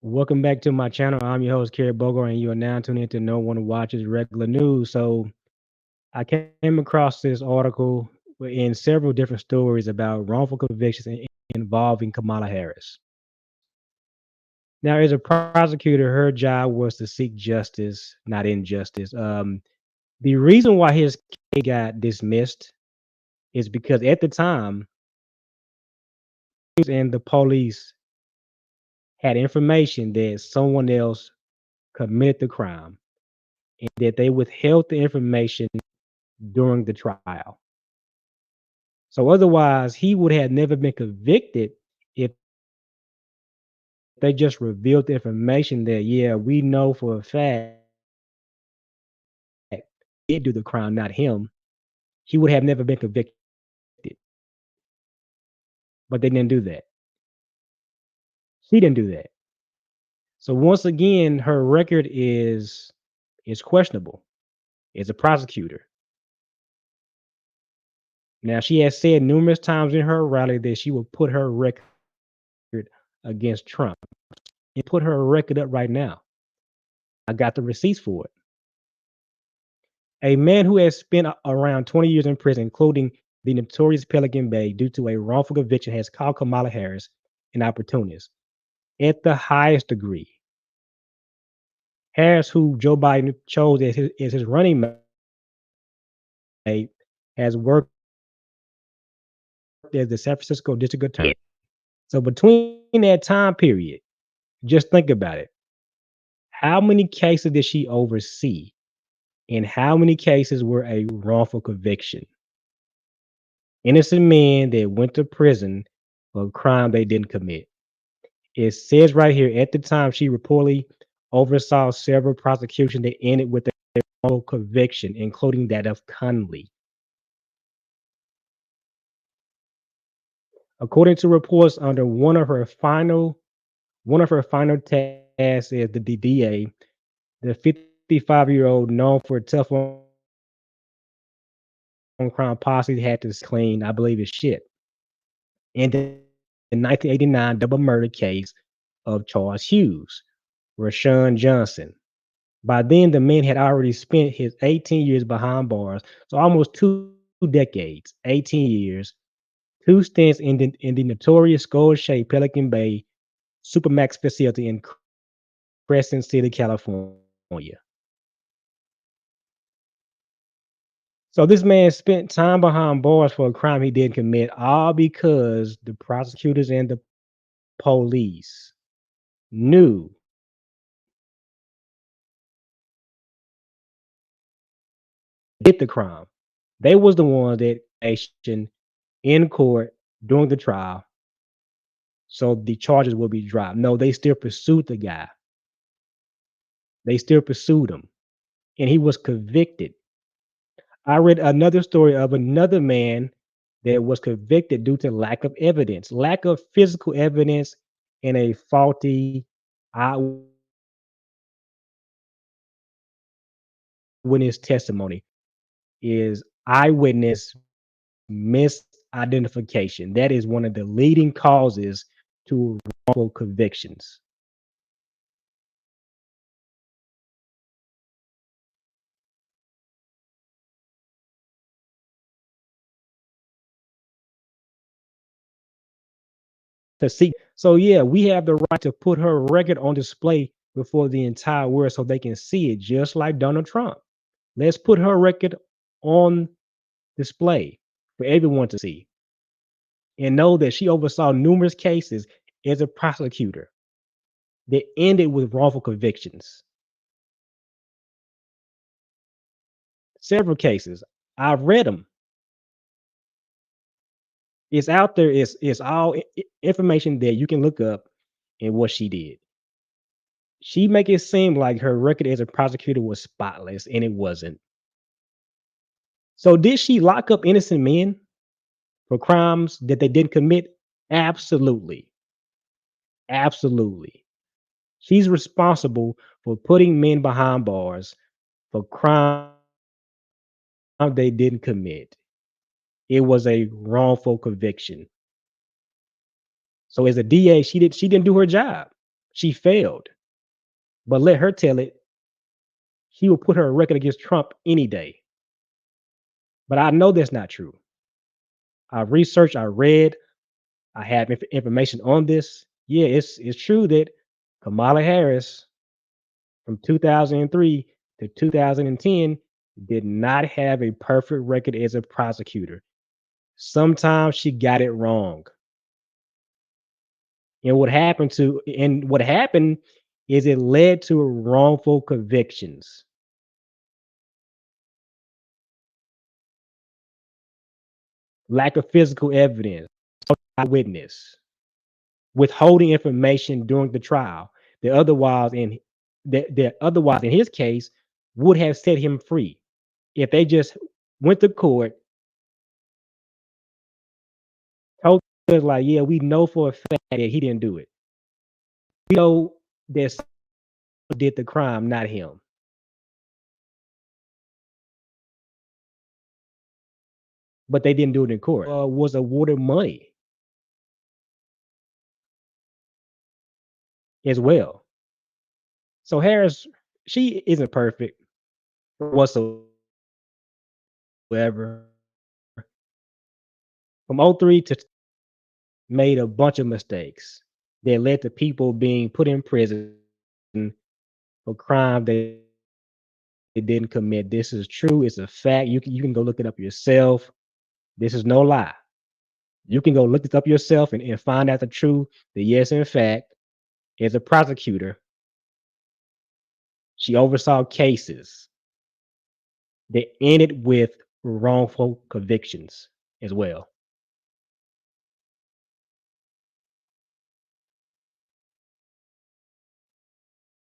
Welcome back to my channel. I'm your host, Kerry Bogo, and you are now tuning into No One Watches Regular News. So, I came across this article in several different stories about wrongful convictions involving Kamala Harris. Now, as a prosecutor, her job was to seek justice, not injustice. The reason why his case got dismissed is because at the time, and the police had information that someone else committed the crime and that they withheld the information during the trial. So otherwise, he would have never been convicted if they just revealed the information that, yeah, we know for a fact he did do the crime, not him. He would have never been convicted. But they didn't do that. She didn't do that. So once again, her record is questionable as a prosecutor. Now she has said numerous times in her rally that she will put her record against Trump and put her record up right now. I got the receipts for it. A man who has spent around 20 years in prison, including the notorious Pelican Bay, due to a wrongful conviction, has called Kamala Harris an opportunist at the highest degree. Harris, who Joe Biden chose as his running mate, has worked as the San Francisco district attorney. So between that time period, just think about it. How many cases did she oversee? And how many cases were a wrongful conviction? Innocent men that went to prison for a crime they didn't commit. It says right here, at the time, she reportedly oversaw several prosecutions that ended with a wrongful conviction, including that of Conely. According to reports, under one of her final tasks as the DA, the 55-year-old, known for telephone crime posse, had to clean, I believe, his shit. In the 1989 double murder case of Charles Hughes, Rashawn Johnson. By then, the man had already spent his 18 years behind bars, so almost 2 decades, 18 years, two stints in the notorious skull-shaped Pelican Bay Supermax facility in Crescent City, California. So this man spent time behind bars for a crime he didn't commit, all because the prosecutors and the police knew did the crime. They was the ones that actioned in court during the trial, so the charges will be dropped. No, they still pursued the guy. They still pursued him, and he was convicted. I read another story of another man that was convicted due to lack of evidence, lack of physical evidence, and a faulty eyewitness testimony. Is eyewitness misidentification. That is one of the leading causes to wrongful convictions. To see, so yeah, we have the right to put her record on display before the entire world so they can see it, just like Donald Trump. Let's put her record on display for everyone to see and know that she oversaw numerous cases as a prosecutor that ended with wrongful convictions. Several cases. I've read them. It's out there. It's all information that you can look up and what she did. She make it seem like her record as a prosecutor was spotless, and it wasn't. So did she lock up innocent men for crimes that they didn't commit? Absolutely. Absolutely. She's responsible for putting men behind bars for crime they didn't commit. It was a wrongful conviction. So as a DA, she didn't do her job. She failed, but let her tell it. She will put her record against Trump any day. But I know that's not true. I researched, I read, I have information on this. Yeah, it's true that Kamala Harris from 2003 to 2010 did not have a perfect record as a prosecutor. Sometimes she got it wrong. And what happened is it led to wrongful convictions, lack of physical evidence, eyewitness, withholding information during the trial that otherwise in his case would have set him free if they just went to court, told us like, yeah, we know for a fact that he didn't do it. We know that someone did the crime, not him. But they didn't do it in court. Was awarded money as well. So Harris, she isn't perfect whatsoever. From '03 to made a bunch of mistakes that led to people being put in prison for crime they didn't commit. This is true. It's a fact. You can go look it up yourself. This is no lie. You can go look this up yourself and find out the truth. That yes, in fact, as a prosecutor, she oversaw cases that ended with wrongful convictions as well.